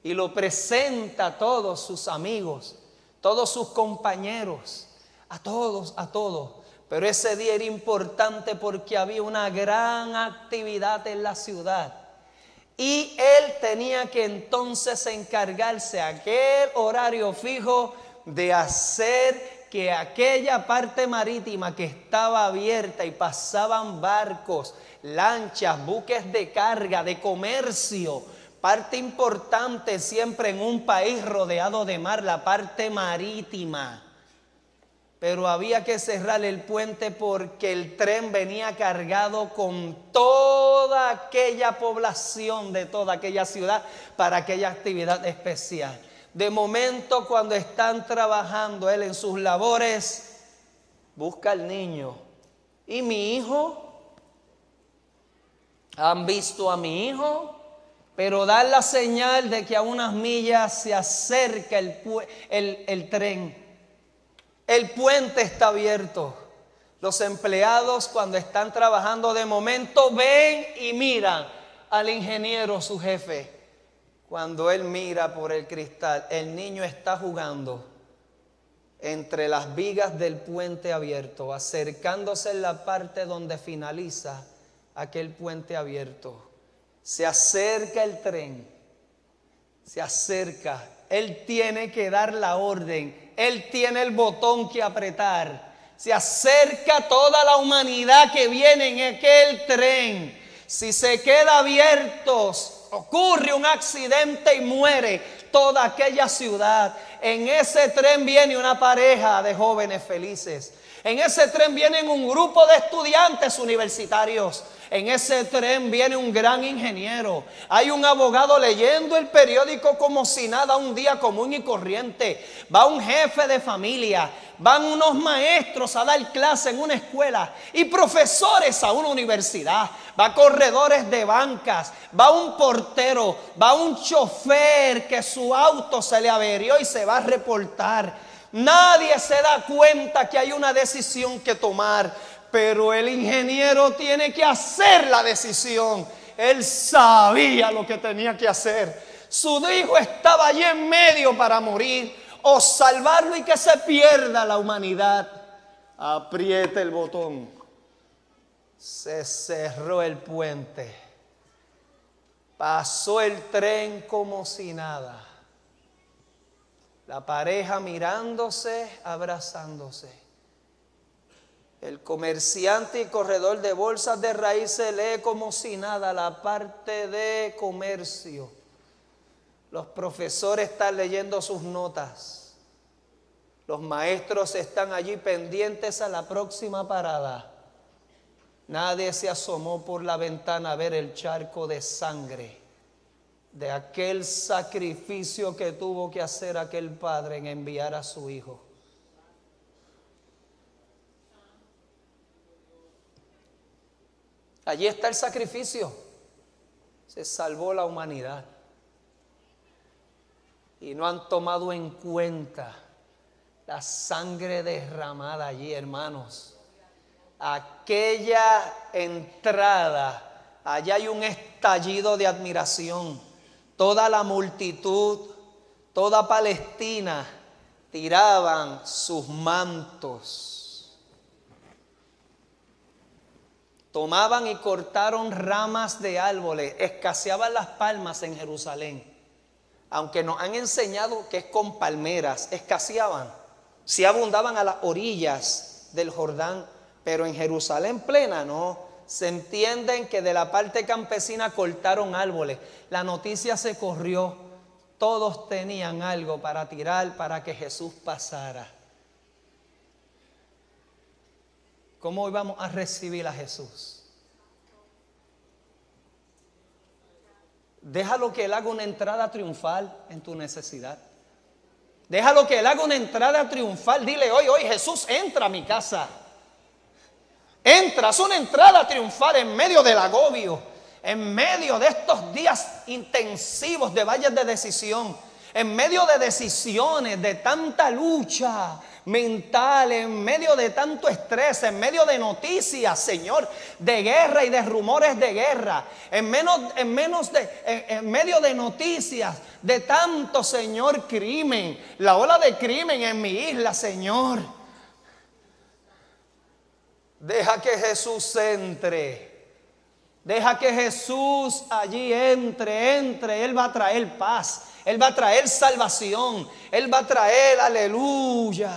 y lo presenta a todos sus amigos, todos sus compañeros, a todos. Pero ese día era importante porque había una gran actividad en la ciudad. Y él tenía que entonces encargarse a aquel horario fijo de hacer que aquella parte marítima que estaba abierta y pasaban barcos, lanchas, buques de carga, de comercio, parte importante siempre en un país rodeado de mar, la parte marítima. Pero había que cerrar el puente porque el tren venía cargado con toda aquella población de toda aquella ciudad para aquella actividad especial. De momento, cuando están trabajando él en sus labores, busca al niño. ¿Y mi hijo? ¿Han visto a mi hijo? Pero da la señal de que a unas millas se acerca el tren. El puente está abierto. Los empleados, cuando están trabajando, de momento ven y miran al ingeniero, su jefe. Cuando él mira por el cristal, el niño está jugando entre las vigas del puente abierto, acercándose en la parte donde finaliza aquel puente abierto. Se acerca el tren, se acerca. Él tiene que dar la orden, él tiene el botón que apretar. Se acerca toda la humanidad que viene en aquel tren. Si se queda abierto, ocurre un accidente y muere toda aquella ciudad. En ese tren viene una pareja de jóvenes felices. En ese tren vienen un grupo de estudiantes universitarios. En ese tren viene un gran ingeniero. Hay un abogado leyendo el periódico como si nada, un día común y corriente. Va un jefe de familia. Van unos maestros a dar clase en una escuela y profesores a una universidad. Va corredores de bancas. Va un portero. Va un chofer que su auto se le averió y se va a reportar. Nadie se da cuenta que hay una decisión que tomar. Pero el ingeniero tiene que hacer la decisión. Él sabía lo que tenía que hacer. Su hijo estaba allí en medio para morir o salvarlo y que se pierda la humanidad. Apriete el botón. Se cerró el puente. Pasó el tren como si nada. La pareja mirándose, abrazándose. El comerciante y corredor de bolsas de raíces lee como si nada la parte de comercio. Los profesores están leyendo sus notas. Los maestros están allí pendientes a la próxima parada. Nadie se asomó por la ventana a ver el charco de sangre de aquel sacrificio que tuvo que hacer aquel padre en enviar a su hijo. Allí está el sacrificio. Se salvó la humanidad. Y no han tomado en cuenta la sangre derramada allí, hermanos. Aquella entrada, allá hay un estallido de admiración. Toda la multitud, toda Palestina, tiraban sus mantos. Tomaban y cortaron ramas de árboles, escaseaban las palmas en Jerusalén. Aunque nos han enseñado que es con palmeras, escaseaban. Sí abundaban a las orillas del Jordán, pero en Jerusalén plena no. Se entienden que de la parte campesina cortaron árboles. La noticia se corrió. Todos tenían algo para tirar para que Jesús pasara. ¿Cómo hoy vamos a recibir a Jesús? Déjalo que Él haga una entrada triunfal en tu necesidad. Déjalo que Él haga una entrada triunfal. Dile hoy Jesús, entra a mi casa. Entra, haz una entrada triunfal en medio del agobio, en medio de estos días intensivos de valles de decisión, En medio de decisiones, de tanta lucha mental, en medio de tanto estrés, en medio de noticias, Señor, de guerra y de rumores de guerra, en medio de noticias de tanto, Señor, crimen, la ola de crimen en mi isla, Señor. Deja que Jesús entre. Deja que Jesús allí entre. Él va a traer paz. Él va a traer salvación. Él va a traer aleluya.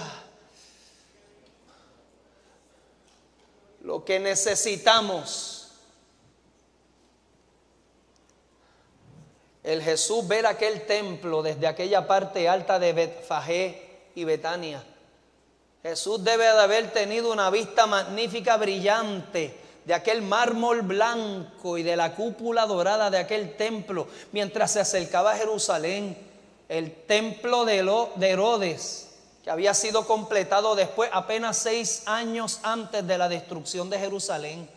Lo que necesitamos. El Jesús ver aquel templo desde aquella parte alta de Betfagé y Betania. Jesús debe de haber tenido una vista magnífica, brillante, de aquel mármol blanco y de la cúpula dorada de aquel templo, mientras se acercaba a Jerusalén, el templo de Herodes, que había sido completado después, apenas 6 años antes de la destrucción de Jerusalén.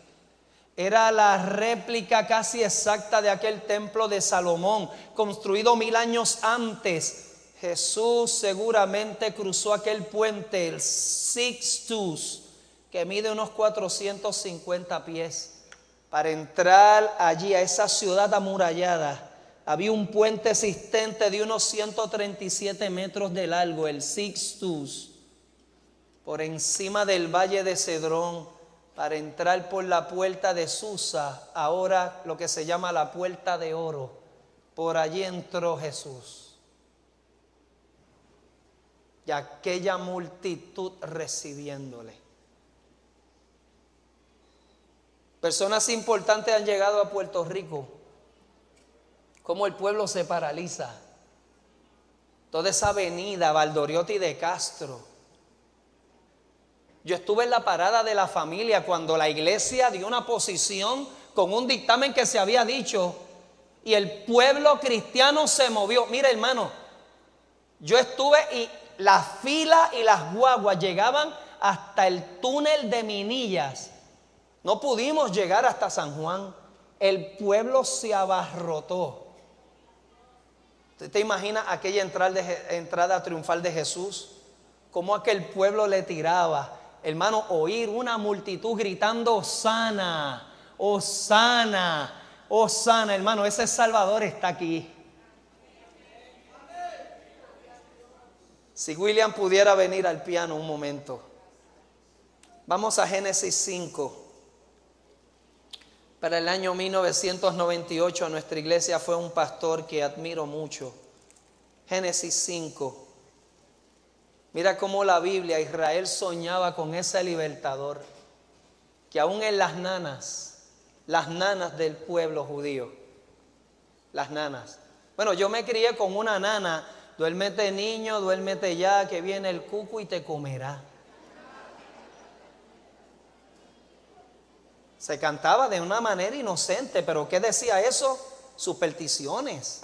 Era la réplica casi exacta de aquel templo de Salomón, construido 1000 años antes. Jesús seguramente cruzó aquel puente, el Sixtus, que mide unos 450 pies, para entrar allí a esa ciudad amurallada. Había un puente existente de unos 137 metros de largo, el Sixtus, por encima del valle de Cedrón, para entrar por la puerta de Susa, ahora lo que se llama la puerta de oro. Por allí entró Jesús. Y aquella multitud recibiéndole. Personas importantes han llegado a Puerto Rico. Cómo el pueblo se paraliza. Toda esa avenida Valdoriotti de Castro. Yo estuve en la parada de la familia cuando la iglesia dio una posición con un dictamen que se había dicho y el pueblo cristiano se movió. Mira, hermano, yo estuve y la fila y las guaguas llegaban hasta el túnel de Minillas. No pudimos llegar hasta San Juan. El pueblo se abarrotó. ¿Usted te imagina aquella entrada triunfal de Jesús? Cómo aquel pueblo le tiraba. Hermano, oír una multitud gritando Hosana, Hosana, Hosana. Hermano, ese Salvador está aquí. Si William pudiera venir al piano un momento. Vamos a Génesis 5. Para el año 1998 nuestra iglesia fue un pastor que admiro mucho. Génesis 5. Mira cómo la Biblia, Israel soñaba con ese libertador. Que aún en las nanas del pueblo judío, las nanas. Bueno, yo me crié con una nana. Duérmete niño, duérmete ya, que viene el cuco y te comerá. Se cantaba de una manera inocente, pero ¿qué decía eso? Supersticiones.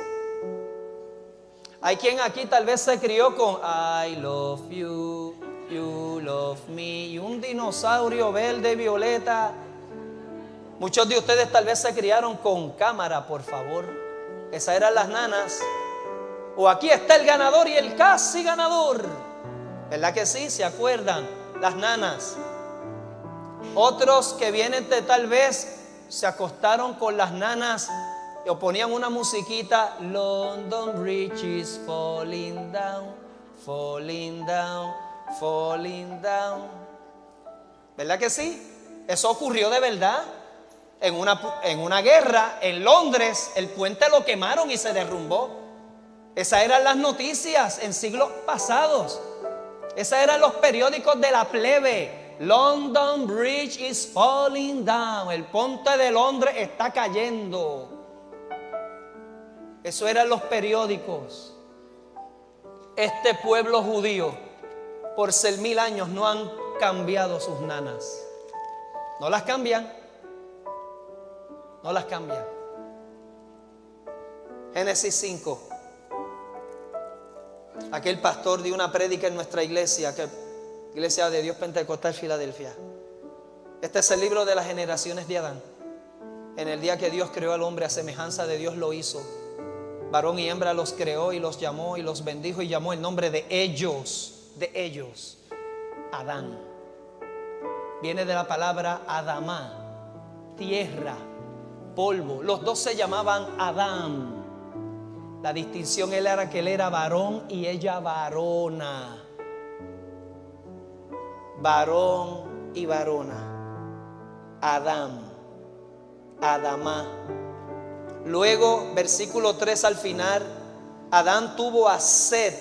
Hay quien aquí tal vez se crió con I love you, you love me, y un dinosaurio verde, violeta. Muchos de ustedes tal vez se criaron con cámara, por favor. Esas eran las nanas. O aquí está el ganador y el casi ganador. ¿Verdad que sí? ¿Se acuerdan? Las nanas. Otros que vienen de tal vez se acostaron con las nanas o ponían una musiquita. London Bridge is falling down, falling down, falling down. ¿Verdad que sí? Eso ocurrió de verdad. En una guerra en Londres, el puente lo quemaron y se derrumbó. Esas eran las noticias en siglos pasados. Esos eran los periódicos de la plebe. London Bridge is falling down. El puente de Londres está cayendo. Eso eran los periódicos. Este pueblo judío, por 6,000 años, no han cambiado sus nanas. No las cambian. No las cambian. Génesis 5. Aquel pastor dio una prédica en nuestra iglesia, Iglesia de Dios Pentecostal Filadelfia. Este es el libro de las generaciones de Adán. En el día que Dios creó al hombre a semejanza de Dios lo hizo. Varón y hembra los creó y los llamó y los bendijo y llamó el nombre de ellos, Adán. Viene de la palabra Adamá, tierra, polvo. Los dos se llamaban Adán. La distinción era que él era varón y ella varona. Varón y varona. Adán, Adamá. Luego, versículo 3 al final, Adán tuvo a Set,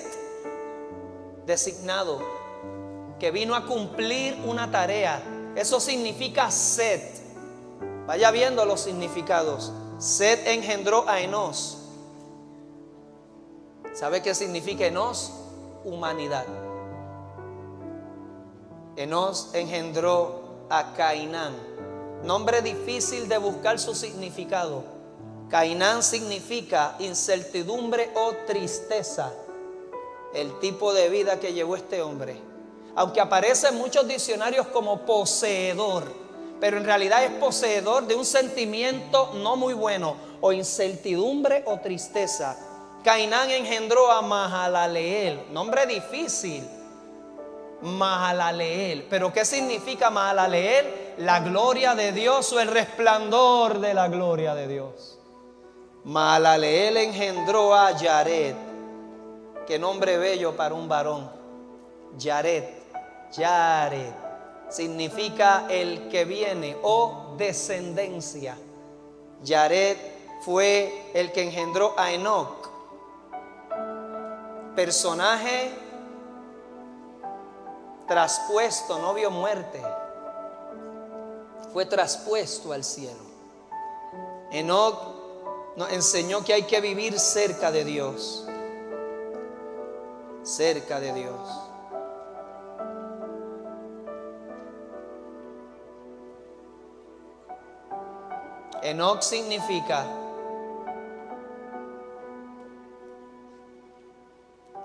designado, que vino a cumplir una tarea. Eso significa Set. Vaya viendo los significados. Set engendró a Enos. ¿Sabe qué significa Enos? Humanidad. Enos engendró a Cainán. Nombre difícil de buscar su significado. Cainán significa incertidumbre o tristeza. El tipo de vida que llevó este hombre. Aunque aparece en muchos diccionarios como poseedor, pero en realidad es poseedor de un sentimiento no muy bueno, o incertidumbre o tristeza. Cainán engendró a Mahalaleel. Nombre difícil. Mahalaleel. ¿Pero qué significa Mahalaleel? La gloria de Dios o el resplandor de la gloria de Dios. Mahalaleel engendró a Yared. Qué nombre bello para un varón. Yared. Yared significa el que viene o descendencia. Yared fue el que engendró a Enoc. Personaje traspuesto, no vio muerte, fue traspuesto al cielo. Enoc nos enseñó que hay que vivir cerca de Dios, cerca de Dios. Enoc significa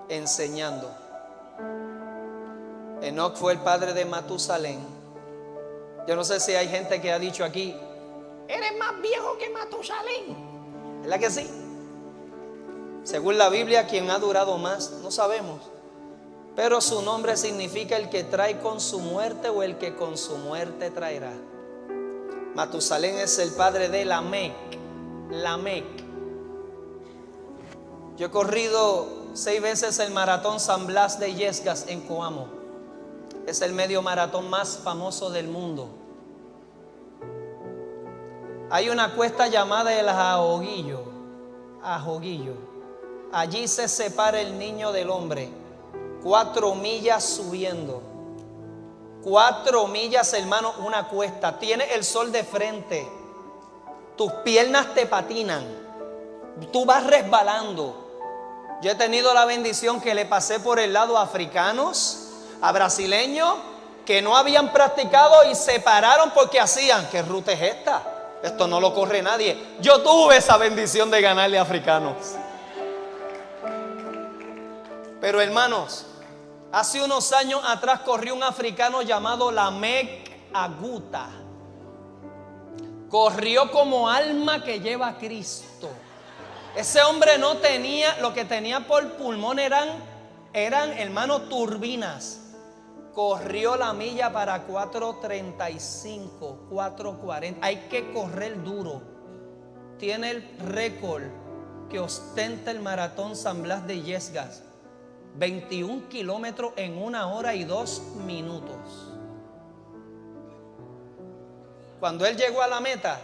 enseñando. Enoc fue el padre de Matusalén. Yo no sé si hay gente que ha dicho aquí: eres más viejo que Matusalén. ¿Verdad que sí? Según la Biblia, quien ha durado más, no sabemos. Pero su nombre significa el que trae con su muerte o el que con su muerte traerá. Matusalén es el padre de Lamec. Lamec. Yo he corrido 6 veces el maratón San Blas de Yescas en Coamo. Es el medio maratón más famoso del mundo. Hay una cuesta llamada el Ajoguillo. Ajoguillo. Allí se separa el niño del hombre. 4 millas subiendo. 4 millas, hermano, una cuesta. Tienes el sol de frente. Tus piernas te patinan. Tú vas resbalando. Yo he tenido la bendición que le pasé por el lado a africanos, a brasileños que no habían practicado y se pararon porque hacían: ¿qué ruta es esta? Esto no lo corre nadie. Yo tuve esa bendición de ganarle a africanos. Pero hermanos, hace unos años atrás corrió un africano llamado Lamec Aguta. Corrió como alma que lleva a Cristo. Ese hombre no tenía, lo que tenía por pulmón eran hermanos turbinas. Corrió la milla para 4:35, 4:40. Hay que correr duro. Tiene el récord que ostenta el maratón San Blas de Yescas. 21 kilómetros en 1 hora y 2 minutos. Cuando él llegó a la meta,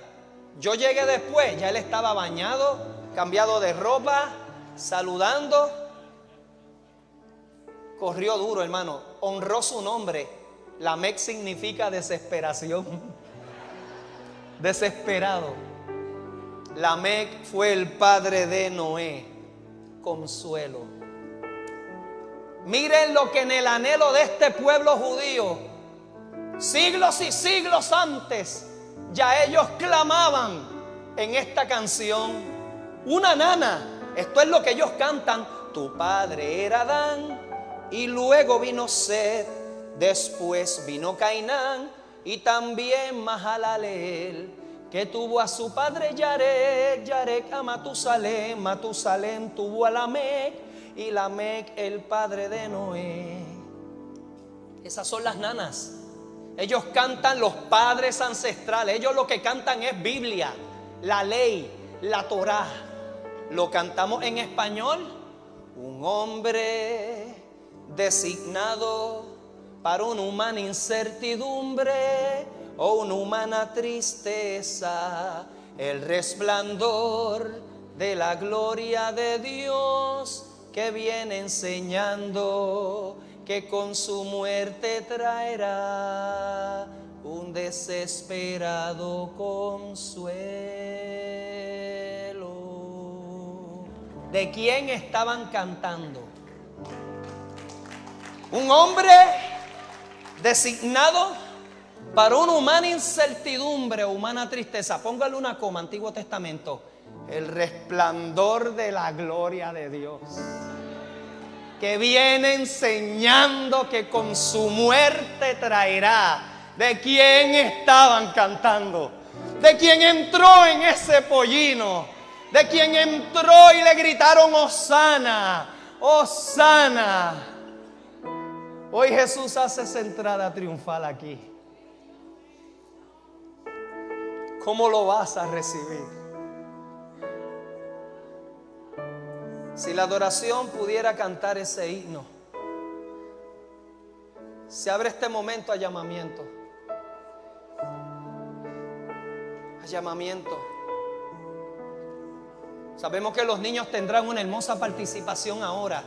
yo llegué después, ya él estaba bañado, cambiado de ropa, saludando. Corrió duro, hermano. Honró su nombre. Lamec significa desesperación. Desesperado. Lamec fue el padre de Noé. Consuelo. Miren lo que en el anhelo de este pueblo judío, siglos y siglos antes, ya ellos clamaban en esta canción. Una nana, esto es lo que ellos cantan: tu padre era Adán, y luego vino Set, después vino Cainán, y también Mahalaleel. que tuvo a su padre Yarec, Yarec a Matusalén, Matusalén tuvo a Lamec, y Lamec el padre de Noé. Esas son las nanas. Ellos cantan los padres ancestrales. Ellos lo que cantan es Biblia, la ley, la Torá. Lo cantamos en español. Un hombre designado para una humana incertidumbre o una humana tristeza, el resplandor de la gloria de Dios que viene enseñando que con su muerte traerá un desesperado consuelo. ¿De quién estaban cantando? Un hombre designado para una humana incertidumbre o humana tristeza. Póngale una coma, Antiguo Testamento. El resplandor de la gloria de Dios, que viene enseñando que con su muerte traerá. ¿De quién estaban cantando? De quien entró en ese pollino, de quien entró y le gritaron Hosana, Hosana. Hoy Jesús hace esa entrada triunfal aquí. ¿Cómo lo vas a recibir? Si la adoración pudiera cantar ese himno, se abre este momento a llamamiento. A llamamiento. Sabemos que los niños tendrán una hermosa participación ahora.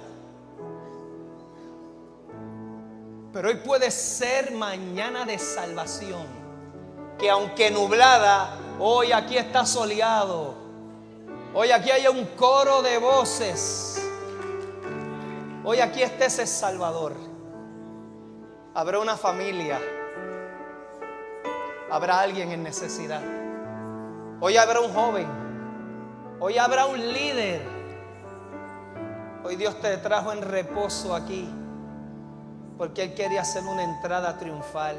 Pero hoy puede ser mañana de salvación. Que aunque nublada, hoy aquí está soleado. Hoy aquí hay un coro de voces. Hoy aquí está ese Salvador. Habrá una familia. Habrá alguien en necesidad. Hoy habrá un joven. Hoy habrá un líder. Hoy Dios te trajo en reposo aquí, porque Él quería hacer una entrada triunfal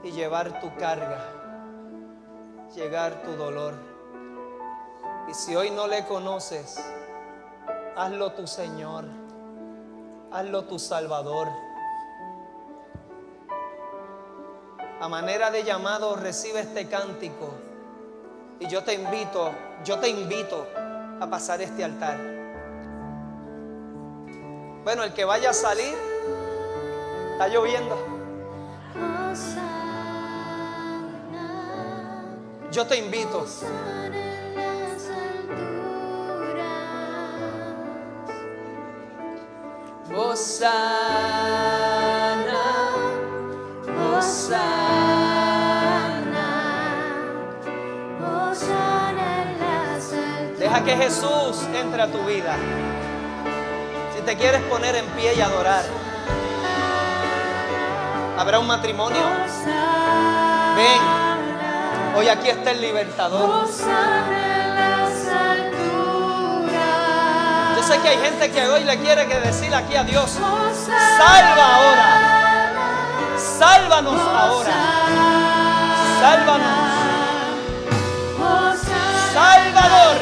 y llevar tu carga, llevar tu dolor. Y si hoy no le conoces, hazlo tu Señor, hazlo tu Salvador. A manera de llamado, recibe este cántico y yo te invito a pasar este altar. Bueno, el que vaya a salir, está lloviendo. Yo te invito. Hosana, Hosana, Hosana en las alturas. Deja que Jesús entre a tu vida. Si te quieres poner en pie y adorar, ¿habrá un matrimonio? Ven, hoy aquí está el libertador. Yo sé que hay gente que hoy le quiere decir aquí a Dios: salva ahora, sálvanos ahora, sálvanos, Salvador.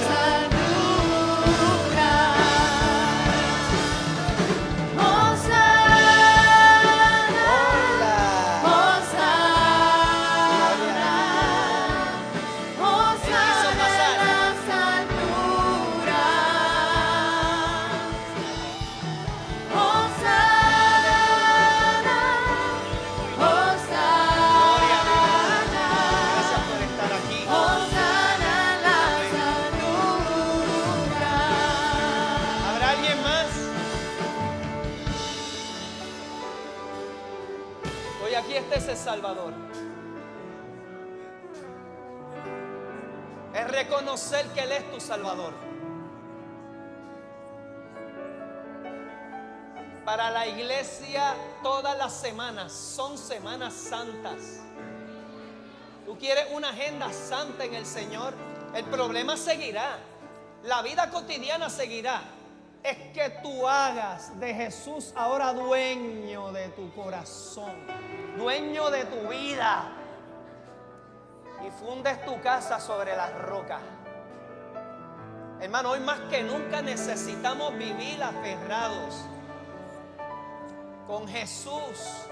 Salvador. Es reconocer que Él es tu Salvador. Para la iglesia, todas las semanas son semanas santas. Tú quieres una agenda santa en el Señor. El problema seguirá, la vida cotidiana seguirá. Es que tú hagas de Jesús ahora dueño de tu corazón, dueño de tu vida. y fundes tu casa sobre las rocas. Hermano, hoy más que nunca necesitamos vivir aferrados con Jesús.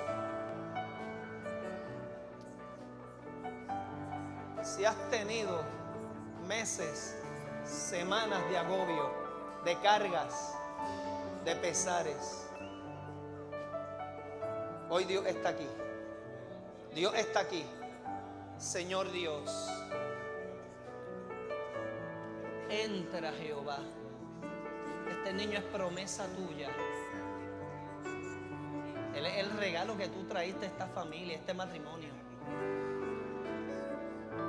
Si has tenido meses, semanas de agobio, de cargas, de pesares, hoy Dios está aquí. Dios está aquí. Señor Dios, entra, Jehová. Este niño es promesa tuya. Él es el regalo que tú traíste a esta familia, a este matrimonio.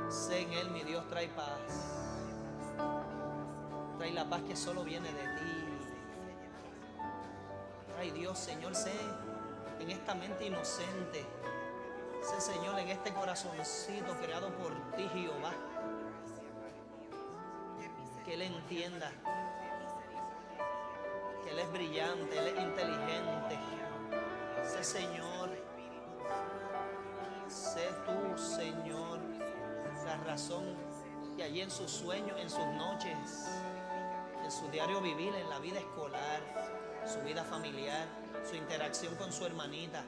Sé en Él, mi Dios, trae paz. Trae la paz que solo viene de ti. Trae, Dios, Señor, sé en esta mente inocente. Sé, Señor, en este corazoncito creado por ti, Jehová. Que Él entienda que Él es brillante, Él es inteligente. Sé, Señor, sé tú, Señor, la razón que allí en sus sueños, en sus noches, en su diario vivir, en la vida escolar, su vida familiar, su interacción con su hermanita.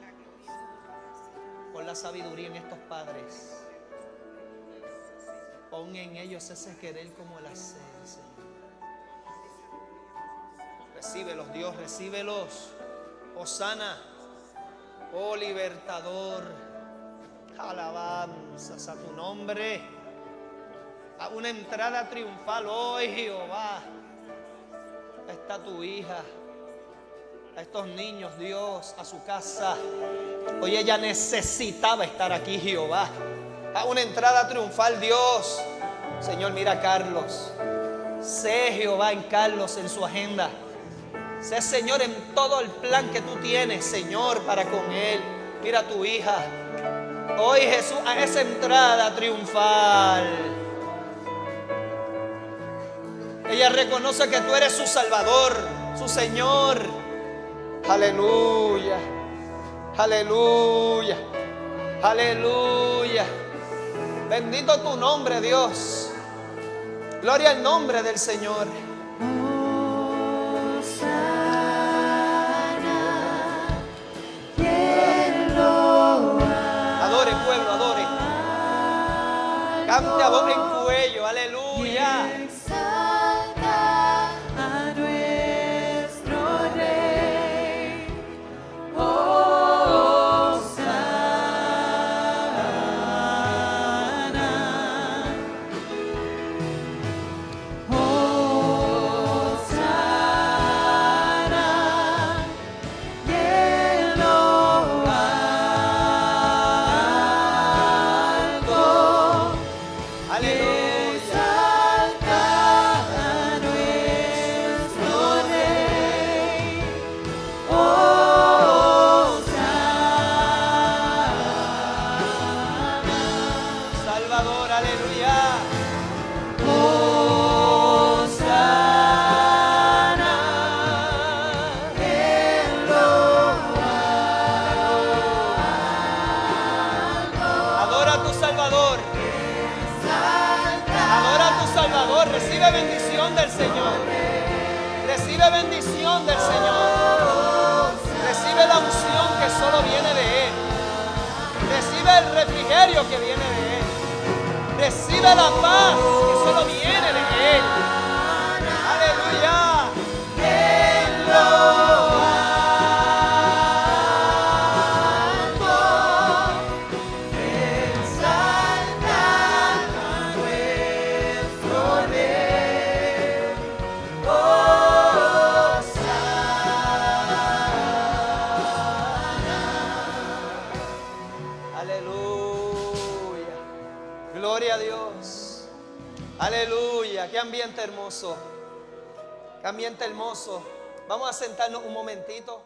Pon la sabiduría en estos padres. Pon en ellos ese querer como el hacer, Señor. Recíbelos, Dios, recíbelos. Hosana, oh libertador. Alabanzas a tu nombre. A una entrada triunfal hoy, Jehová. Ahí está tu hija. A estos niños, Dios, a su casa. Hoy ella necesitaba estar aquí, Jehová. A una entrada triunfal, Dios. Señor, mira a Carlos. Sé, Jehová, en Carlos, en su agenda. Sé, Señor, en todo el plan que tú tienes, Señor, para con él. Mira a tu hija. Hoy, Jesús, a esa entrada triunfal. Ella reconoce que tú eres su Salvador, su Señor. Aleluya. Aleluya. Aleluya. Bendito tu nombre, Dios. Gloria al nombre del Señor. Adore, pueblo, adore. Cante a voz en cuello. Aleluya. Salvador, aleluya. Hosana en lo alto. Adora a tu Salvador. Adora a tu Salvador. Recibe bendición del Señor. Recibe bendición del Señor. Recibe la unción que solo viene de Él. Recibe el refrigerio que viene de Él. Recibe la paz que solo viene de Él. Aleluya. En lo alto exalta a nuestro Rey. Hosana. Aleluya. Gloria a Dios. Aleluya. Qué ambiente hermoso. Qué ambiente hermoso. Vamos a sentarnos un momentito.